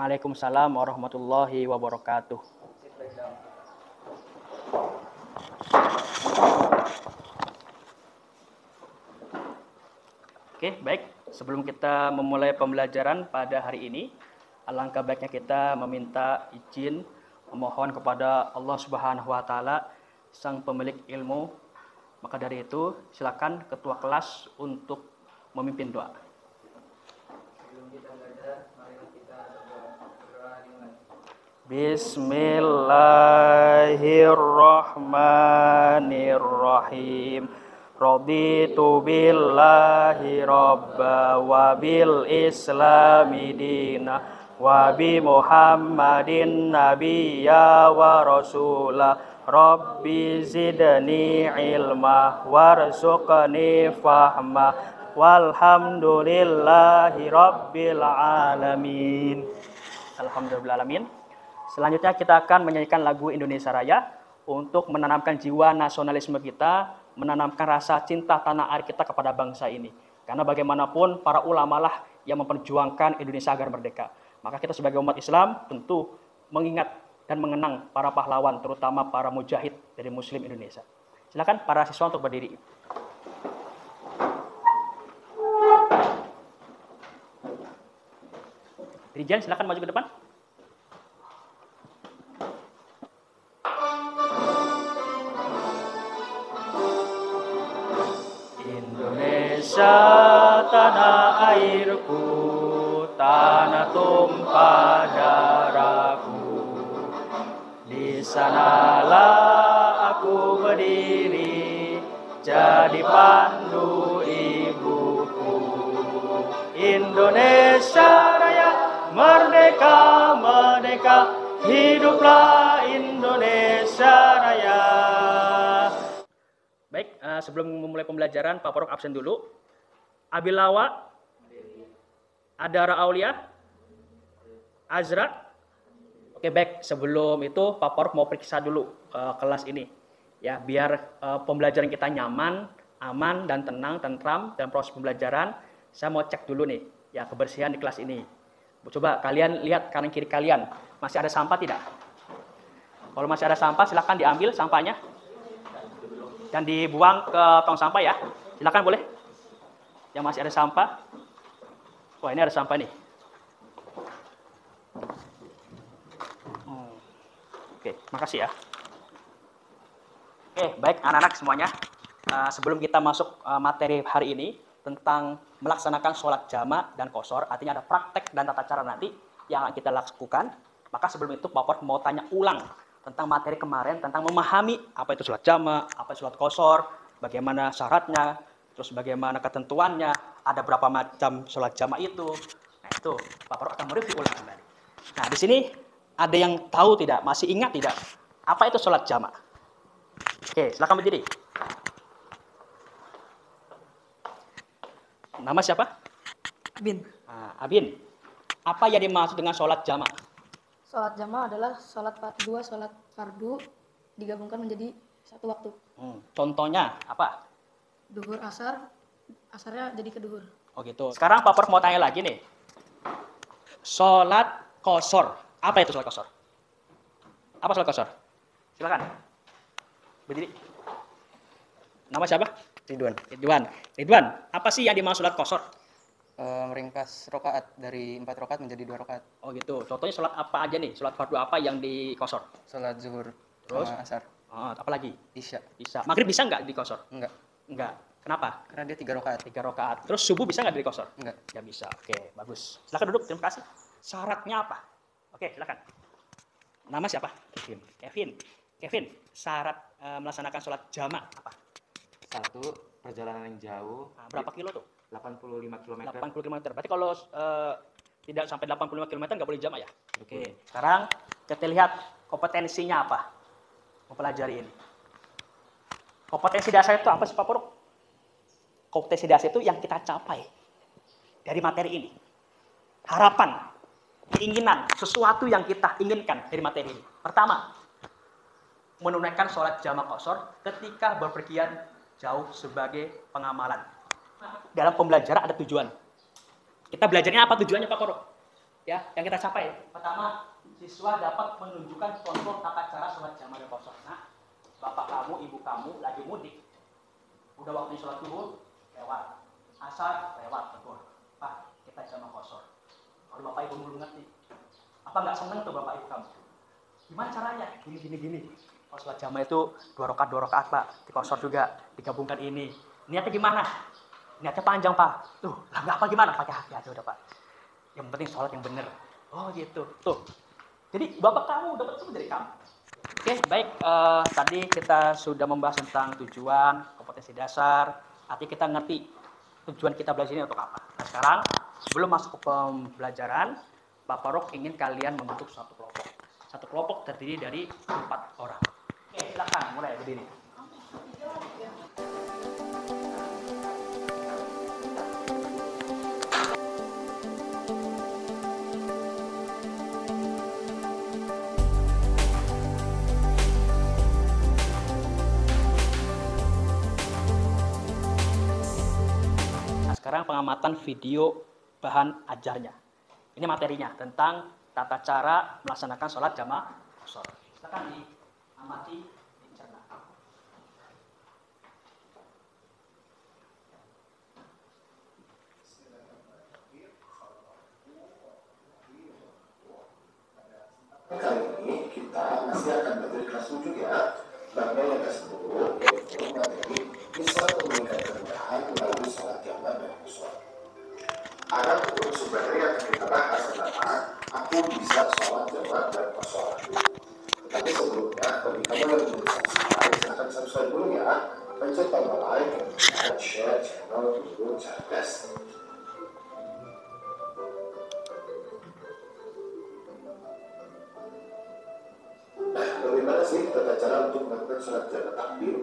Waalaikumsalam warahmatullahi wabarakatuh. Oke, baik. Sebelum kita memulai pembelajaran pada hari ini, alangkah baiknya kita meminta izin, memohon kepada Allah Subhanahu wa taala, Sang Pemilik ilmu. Maka dari itu, silakan ketua kelas untuk memimpin doa. Bismillahirrahmanirrahim. Raditu billahi robba wa bil islami dina wa bi muhammadin nabiyya wa rasulah. Rabbi zidni ilma warzuqni fahma walhamdulillahi rabbil alamin. Alhamdulillahirrahmanirrahim. Selanjutnya kita akan menyanyikan lagu Indonesia Raya untuk menanamkan jiwa nasionalisme kita, menanamkan rasa cinta tanah air kita kepada bangsa ini. Karena bagaimanapun para ulama lah yang memperjuangkan Indonesia agar merdeka. Maka kita sebagai umat Islam tentu mengingat dan mengenang para pahlawan, terutama para mujahid dari Muslim Indonesia. Silakan para siswa untuk berdiri. Dirijen silakan maju ke depan. Indonesia tanah airku, tanah tumpah darahku. Di sanalah aku berdiri, jadi pandu ibuku. Indonesia Raya, merdeka, merdeka, hiduplah Indonesia Raya. Baik, sebelum memulai pembelajaran, Pak Porok absen dulu. Abilawa, Adara Aulia, Azra. Oke, baik. Sebelum itu, Pak Porok mau periksa dulu kelas ini. Ya, biar pembelajaran kita nyaman, aman, dan tenang, tentram, dan proses pembelajaran. Saya mau cek dulu nih, ya, kebersihan di kelas ini. Coba kalian lihat kanan kiri kalian, masih ada sampah tidak? Kalau masih ada sampah, silakan diambil sampahnya dan dibuang ke tong sampah ya. Silakan boleh. Yang masih ada sampah. Wah, ini ada sampah nih. Oke, makasih ya. Oke, baik anak-anak semuanya. Sebelum kita masuk materi hari ini tentang melaksanakan sholat jama' dan qashar, artinya ada praktek dan tata cara nanti yang kita lakukan. Maka sebelum itu Bapak mau tanya ulang tentang materi kemarin, tentang memahami apa itu sholat jama', apa itu sholat qashar, bagaimana syaratnya, terus bagaimana ketentuannya, ada berapa macam sholat jama' itu. Nah itu Bapak akan mereview ulang kembali. Nah di sini ada yang tahu tidak, masih ingat tidak, apa itu sholat jama'? Oke, silakan berdiri. Nama siapa? Abin. Abin, apa yang dimaksud dengan sholat jama'? Sholat jamaah adalah dua sholat fardu digabungkan menjadi satu waktu. Contohnya apa? Duhur asar, asarnya jadi ke duhur. Oh gitu. Sekarang Pak Prof mau tanya lagi nih. Sholat qashar. Apa itu sholat qashar? Apa sholat qashar? Silakan. Berdiri. Nama siapa? Ridwan. Apa sih yang dimaksud sholat qashar? Meringkas rokaat dari 4 rokaat menjadi 2 rokaat. Oh gitu. Contohnya sholat apa aja nih? Sholat fardu apa yang di qashar? Sholat zuhur, terus sama asar. Apa lagi? Isya. Maghrib bisa nggak di qashar? Enggak. Kenapa? Karena dia 3 rokaat. 3 rokaat. Terus subuh bisa nggak di qashar? Enggak. Nggak bisa. Oke, bagus. Silakan duduk. Terima kasih. Syaratnya apa? Oke, silakan. Nama siapa? Kevin. Syarat melaksanakan sholat jama' apa? 1. Perjalanan yang jauh. Berapa kilo tuh? 85 km. 80 km. Berarti kalau tidak sampai 85 km nggak boleh jama' ya? Oke. Sekarang kita lihat kompetensinya apa? Mempelajari ini. Kompetensi dasar itu apa sih Pak Puruk? Kompetensi dasar itu yang kita capai dari materi ini. Harapan, keinginan, sesuatu yang kita inginkan dari materi ini. Pertama, menunaikan sholat jama' qashar ketika berpergian jauh sebagai pengamalan. Dalam pembelajaran ada tujuan. Kita belajarnya apa tujuannya Pak Puruk? Ya, yang kita capai. Pertama, siswa dapat menunjukkan contoh tata cara sholat jamaah dan qashar. Nah, bapak kamu, ibu kamu lagi mudik. Udah waktu sholat zuhur, lewat. Asar, lewat. Betul. Pak, kita jamaah qashar. Kalau bapak ibu belum ngerti, apa nggak seneng tuh bapak ibu kamu? Gimana caranya? Gini. Kalau sholat jamaah itu 2 rakaat Pak. Di qashar juga digabungkan ini. Niatnya gimana? Niatnya panjang Pak. Tuh, lah nggak apa gimana? Pakai hati aja udah Pak. Yang penting sholat yang benar. Oh gitu. Tuh. Jadi bapak kamu dapat itu dari kamu. Oke, baik. Tadi kita sudah membahas tentang tujuan, kompetensi dasar. Artinya kita ngerti tujuan kita belajar ini untuk apa. Nah sekarang sebelum masuk ke pembelajaran, Pak Faruk ingin kalian membentuk satu kelompok. Satu kelompok terdiri dari 4 orang. Oke, silakan mulai berdiri. Sekarang pengamatan video bahan ajarnya. Ini materinya tentang tata cara melaksanakan sholat jamaah qashar. Silakan diamati, dicerna. Kali ini kita masih akan belajar kelas 7 ya. Bagian yang ke-10 yaitu materi bisa meningkatkan kemudahan melalui sholat jamaah dan qashar. Ada untuk sumber yang akan kita bahas adalah aku bisa sholat jamaah dan qashar. Tetapi sebelumnya, bagi kamu yang belum subscribe, silahkan subscribe dulu ya. Pencet tombol like dan share channel dulu cerdas. Bagaimana sih tata cara untuk melakukan sholat jamaah takbir?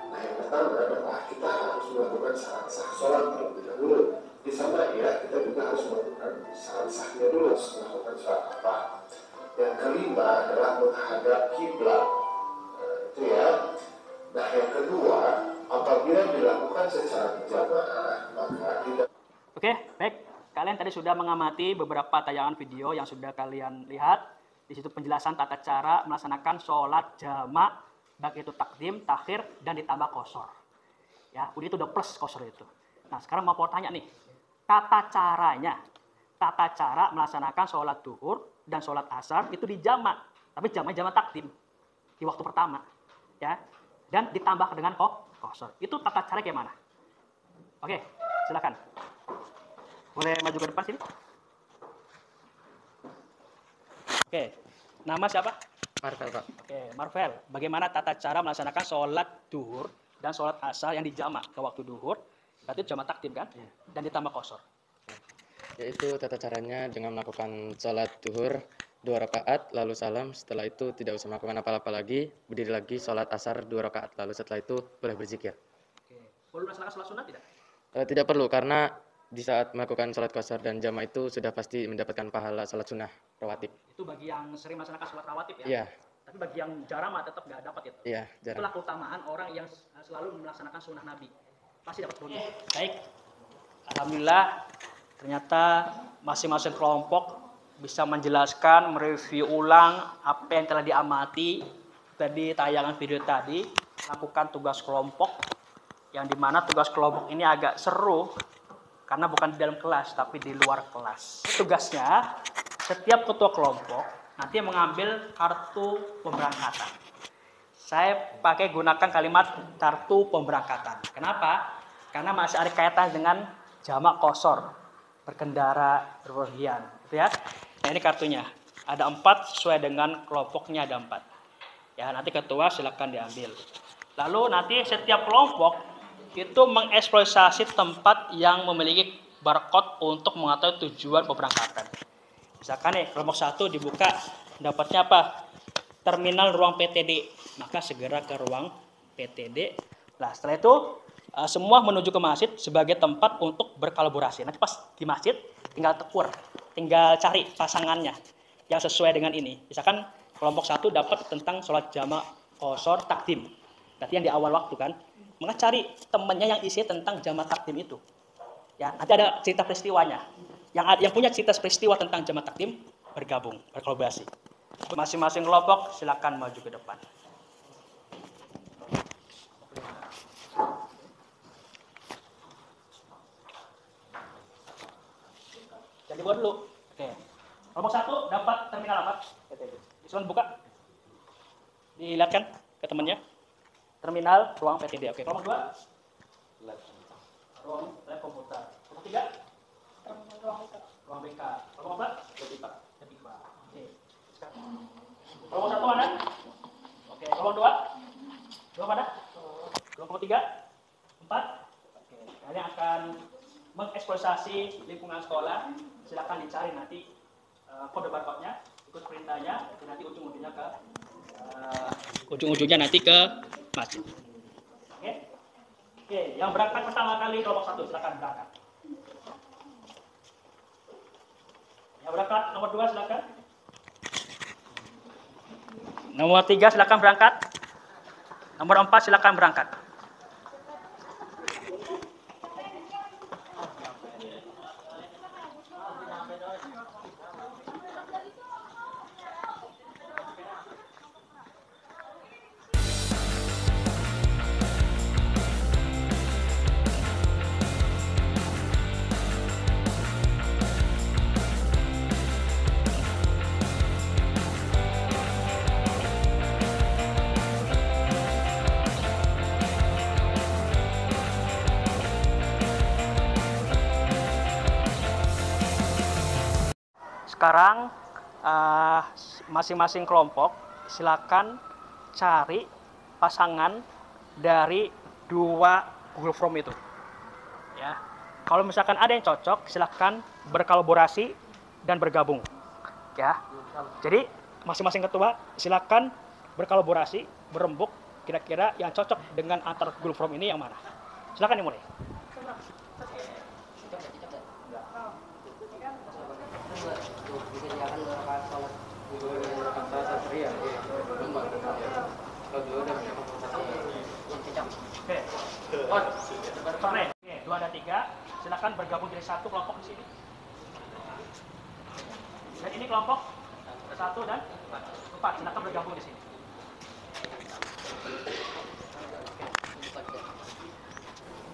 Nah, yang pertama adalah kita harus melakukan syarat sah sholat terlebih dahulu. Di sana ya, kita juga harus melakukan syarat sahnya dulu melakukan sholat apa. Yang kelima adalah menghadap kiblat. Itu ya. Nah, yang kedua, apabila dilakukan secara berjamaah, maka tidak. Oke, baik. Kalian tadi sudah mengamati beberapa tayangan video yang sudah kalian lihat. Di situ penjelasan tata cara melaksanakan sholat jamaah, baik itu takdim, takhir, dan ditambah qashar. Ya, udah itu udah plus qashar itu. Nah, sekarang mau tanya nih, tata cara melaksanakan sholat duhur dan sholat asar itu di jamaah, tapi jamaah takdim di waktu pertama, ya, dan ditambah dengan qashar. Itu tata cara kayak mana? Oke, silakan. Boleh maju ke depan sini. Oke, nama siapa? Marvel, Pak. Oke, Marvel. Bagaimana tata cara melaksanakan sholat duhur dan sholat asar yang dijamak ke waktu duhur? Berarti jamak takdim kan? Dan ditambah qashar. Yaitu tata caranya dengan melakukan sholat duhur 2 rakaat, lalu salam. Setelah itu tidak usah melakukan apa-apa lagi, berdiri lagi sholat asar 2 rakaat, lalu setelah itu boleh berzikir. Oke, perlu melaksanakan sholat sunat tidak? Tidak perlu, karena di saat melakukan sholat qashar dan jamaah itu sudah pasti mendapatkan pahala sholat sunnah rawatib. Itu bagi yang sering melaksanakan sholat rawatib ya? Iya. Tapi bagi yang jarang mah tetap nggak dapat itu. Iya, jarang. Itulah keutamaan orang yang selalu melaksanakan sunnah Nabi. Pasti dapat bonus. Baik. Alhamdulillah, ternyata masing-masing kelompok bisa menjelaskan, mereview ulang apa yang telah diamati tadi tayangan video tadi, lakukan tugas kelompok, yang dimana tugas kelompok ini agak seru karena bukan di dalam kelas tapi di luar kelas. Tugasnya, setiap ketua kelompok nanti mengambil kartu pemberangkatan. Saya pakai gunakan kalimat kartu pemberangkatan. Kenapa? Karena masih ada kaitan dengan jamak qashar, berkendara, berpergian, gitu ya. Nah, ini kartunya. Ada 4 sesuai dengan kelompoknya ada 4. Ya, nanti ketua silakan diambil. Lalu nanti setiap kelompok itu mengeksploitasi tempat yang memiliki barcode untuk mengetahui tujuan pemberangkatan. Misalkan nih, kelompok 1 dibuka, dapatnya apa? Terminal ruang PTD. Maka segera ke ruang PTD. Nah, setelah itu semua menuju ke masjid sebagai tempat untuk berkolaborasi. Nanti pas di masjid tinggal tekur, tinggal cari pasangannya yang sesuai dengan ini. Misalkan kelompok 1 dapat tentang sholat jamaah qashar takdim. Berarti yang di awal waktu kan. Maka cari temannya yang isi tentang jamaah takdim itu. Ya, nanti ada cerita peristiwanya. yang punya cerita peristiwa tentang jamaah takdim bergabung, berkolaborasi. Masing-masing kelompok silakan maju ke depan. Jadi buat dulu. Oke. Kelompok 1 dapat terminal apa? Silahkan buka. Dilihatkan ke temannya. Terminal ruang PTD. Oke, kelompok 2. Ruang lab komputer. Kelompok 3. Ruang BK. Kelompok 4. Lab IPA. Oke. Kelompok 1 mana? Oke, kelompok 2. Kelompok mana? Kelompok 3. 4. Oke, kalian akan mengeksploitasi lingkungan sekolah. Silakan dicari nanti kode barcode-nya, ikut perintahnya, dan nanti ujung-ujungnya nanti ke masjid. Oke? Oke, yang berangkat pertama kali kelompok 1 silakan berangkat. Yang berangkat nomor 2 silakan. Nomor 3 silakan berangkat. Nomor 4 silakan berangkat. Sekarang masing-masing kelompok silakan cari pasangan dari 2 Google Form itu. Ya. Kalau misalkan ada yang cocok, silakan berkolaborasi dan bergabung. Ya. Jadi masing-masing ketua silakan berkolaborasi, berembuk kira-kira yang cocok dengan antar Google Form ini yang mana. Silakan dimulai. Oke. Oke, 2 dan 3 silakan bergabung jadi satu kelompok di sini. Dan ini kelompok 1 dan 4 silakan bergabung di sini.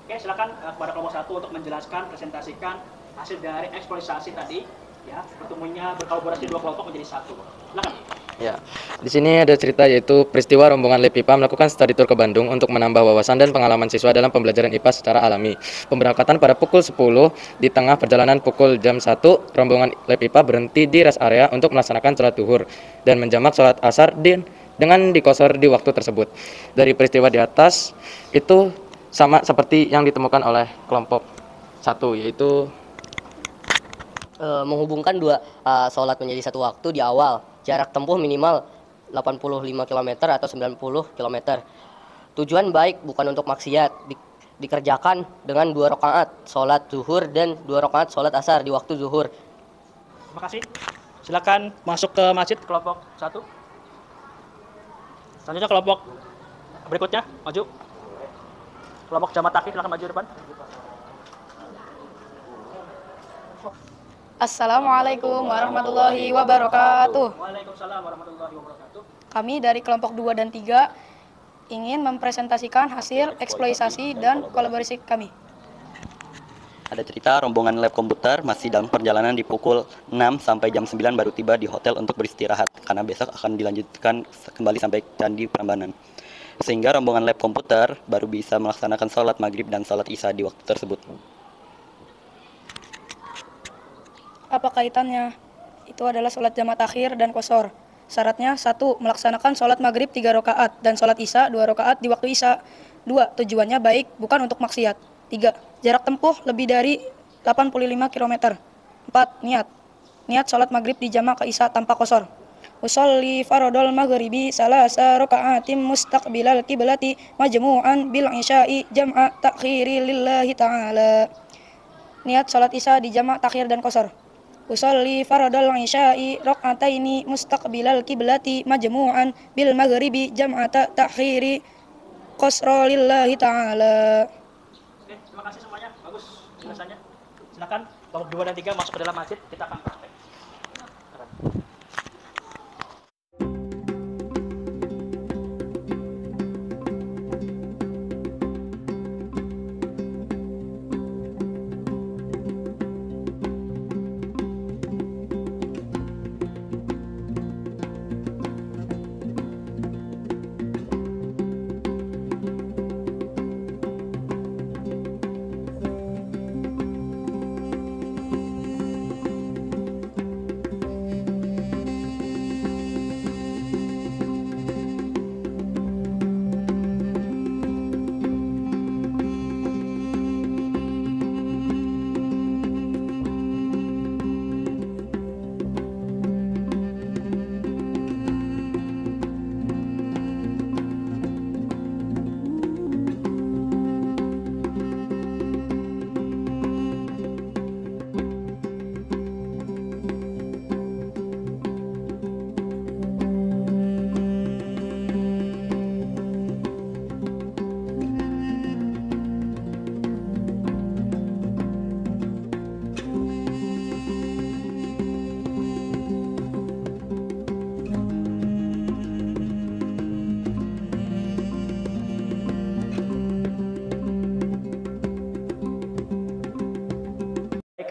Oke, silakan kepada kelompok 1 untuk menjelaskan, presentasikan hasil dari eksploitasi tadi, ya, bertemunya berkolaborasi 2 kelompok menjadi satu. Silakan. Ya, di sini ada cerita yaitu peristiwa rombongan Lab IPA melakukan study tour ke Bandung untuk menambah wawasan dan pengalaman siswa dalam pembelajaran IPA secara alami. Pemberangkatan pada pukul 10, di tengah perjalanan pukul jam 1, rombongan Lab IPA berhenti di rest area untuk melaksanakan sholat duhur dan menjamak sholat asar dengan dikosor di waktu tersebut. Dari peristiwa di atas itu sama seperti yang ditemukan oleh kelompok 1, yaitu menghubungkan 2 sholat menjadi satu waktu di awal. Jarak tempuh minimal 85 km atau 90 km. Tujuan baik bukan untuk maksiat. Dikerjakan dengan 2 rakaat sholat zuhur dan 2 rakaat sholat asar di waktu zuhur. Terima kasih. Silakan masuk ke masjid kelompok 1. Selanjutnya kelompok berikutnya maju. Kelompok jamaah takhir silakan maju depan. Assalamualaikum warahmatullahi wabarakatuh. Waalaikumsalam warahmatullahi wabarakatuh. Kami dari kelompok 2 dan 3 ingin mempresentasikan hasil eksploitasi dan kolaborasi kami. Ada cerita rombongan lab komputer masih dalam perjalanan di pukul 6 sampai jam 9 baru tiba di hotel untuk beristirahat karena besok akan dilanjutkan kembali sampai Candi Prambanan. Sehingga rombongan lab komputer baru bisa melaksanakan sholat maghrib dan sholat isya di waktu tersebut. Apa kaitannya? Itu adalah sholat jamaah takhir dan qashar. Syaratnya 1. Melaksanakan sholat maghrib 3 rakaat dan sholat isya 2 rakaat di waktu isya. 2. Tujuannya baik, bukan untuk maksiat. 3. Jarak tempuh lebih dari 85 km. 4. Niat sholat maghrib di jamaah ke isya tanpa qashar. Usolli faradol maghribi salasa raka'atim mustaqbilal kiblati majmu'an bil isya'i jam'a takhiri lillahi ta'ala. Niat sholat isya di jamaah takhir dan qashar. Usolli faradol isya'i raka'ataini mustaqbilal kiblati majmu'an bil maghribi jam'a takhiri qasra lillahi ta'ala. Oke, terima kasih semuanya. Bagus penjelasannya. Silakan kelompok 2 dan 3 masuk ke dalam masjid, kita akan praktek.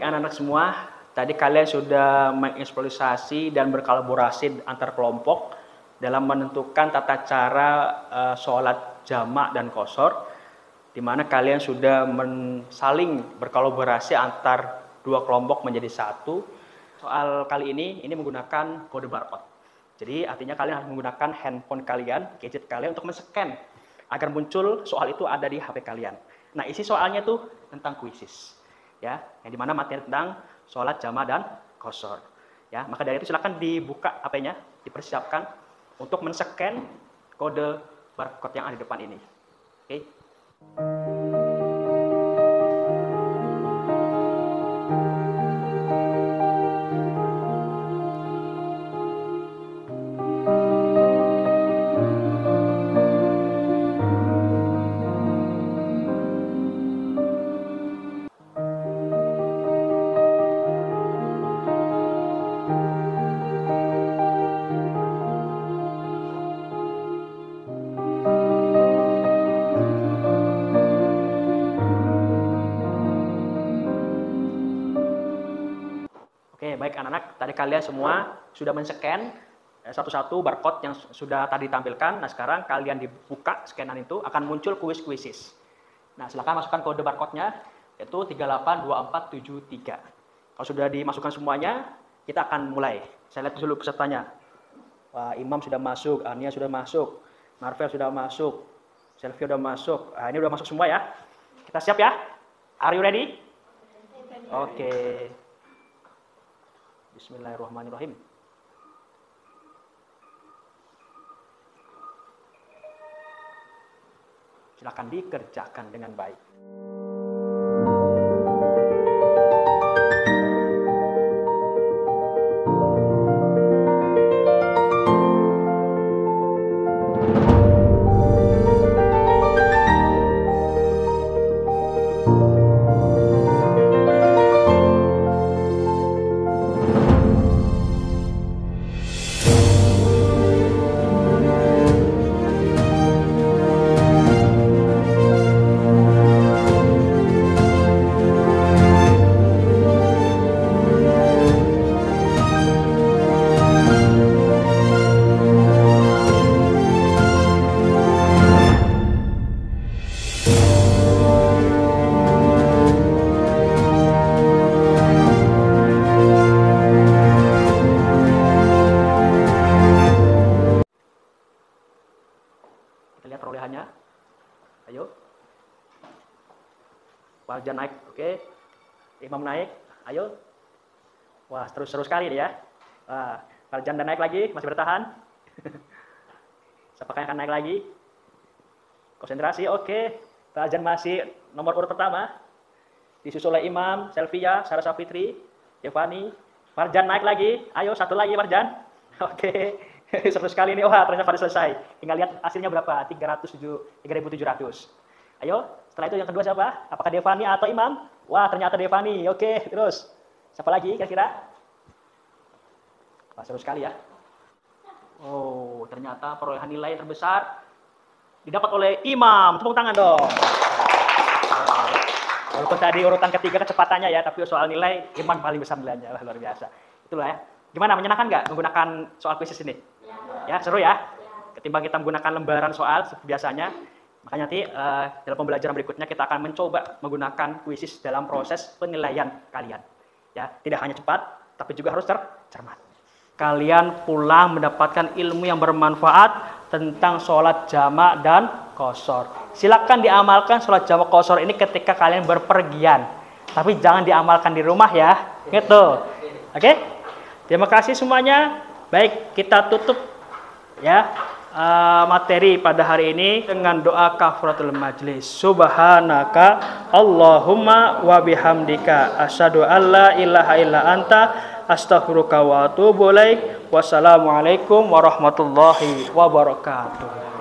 Anak-anak semua, tadi kalian sudah mengeksplorasi dan berkolaborasi antar kelompok dalam menentukan tata cara sholat jamak dan qashar, di mana kalian sudah saling berkolaborasi antar dua kelompok menjadi satu. Soal kali ini menggunakan kode barcode. Jadi artinya kalian harus menggunakan handphone kalian, gadget kalian untuk men-scan agar muncul soal itu ada di HP kalian. Nah, isi soalnya tuh tentang kuisis. Ya, yang dimana materi tentang sholat jamak dan qashar. Ya, maka dari itu silakan dibuka HP-nya, dipersiapkan untuk men-scan kode barcode yang ada di depan ini. Oke. Oke, baik anak-anak, tadi kalian semua sudah men-scan satu-satu barcode yang sudah tadi ditampilkan. Nah, sekarang kalian dibuka scanan itu akan muncul kuis-kuisis. Nah, silakan masukkan kode barcode-nya, yaitu 382473. Kalau sudah dimasukkan semuanya, kita akan mulai. Saya lihat dulu pesertanya. Wah, Imam sudah masuk, Ania sudah masuk, Marvel sudah masuk, Selvi sudah masuk. Ini udah masuk semua ya. Kita siap ya? Are you ready? Oke. Bismillahirrahmanirrahim. Silakan dikerjakan dengan baik. Kita lihat perolehannya. Ayo. Farjan naik, oke. Imam naik, ayo. Wah, terus sekali nih ya. Wah, Farjan dan naik lagi, masih bertahan. Siapakah yang akan naik lagi? Konsentrasi, oke. Farjan masih nomor urut pertama. Disusul oleh Imam, Selvia, Sarah Safitri, Devani. Farjan naik lagi, ayo satu lagi Farjan. Oke. Seru sekali ini. Wah, ternyata pada selesai. Tinggal lihat hasilnya berapa? 3.700. Ayo, setelah itu yang kedua siapa? Apakah Devani atau Imam? Wah, ternyata Devani. Oke, terus. Siapa lagi kira-kira? Wah, seru sekali ya. Oh, ternyata perolehan nilai terbesar didapat oleh Imam. Tepuk tangan dong. Walaupun tadi urutan ketiga kecepatannya ya, tapi soal nilai Imam paling besar nilainya. Luar biasa. Itulah ya. Gimana, menyenangkan nggak menggunakan soal kuisis ini? Ya, seru ya. Ketimbang kita menggunakan lembaran soal seperti biasanya. Makanya nanti dalam pembelajaran berikutnya kita akan mencoba menggunakan kuisis dalam proses penilaian kalian. Ya, tidak hanya cepat, tapi juga harus cermat. Kalian pulang mendapatkan ilmu yang bermanfaat tentang sholat jamak dan qashar. Silakan diamalkan sholat jamak qashar ini ketika kalian berpergian. Tapi jangan diamalkan di rumah ya. Gitu. Oke? Terima kasih semuanya. Baik, kita tutup ya materi pada hari ini dengan doa kafaratul majlis. Subhanaka Allahumma wa bihamdika asyhadu alla ilaha illa anta astaghfiruka wa atubu ilaik. Wassalamualaikum warahmatullahi wabarakatuh.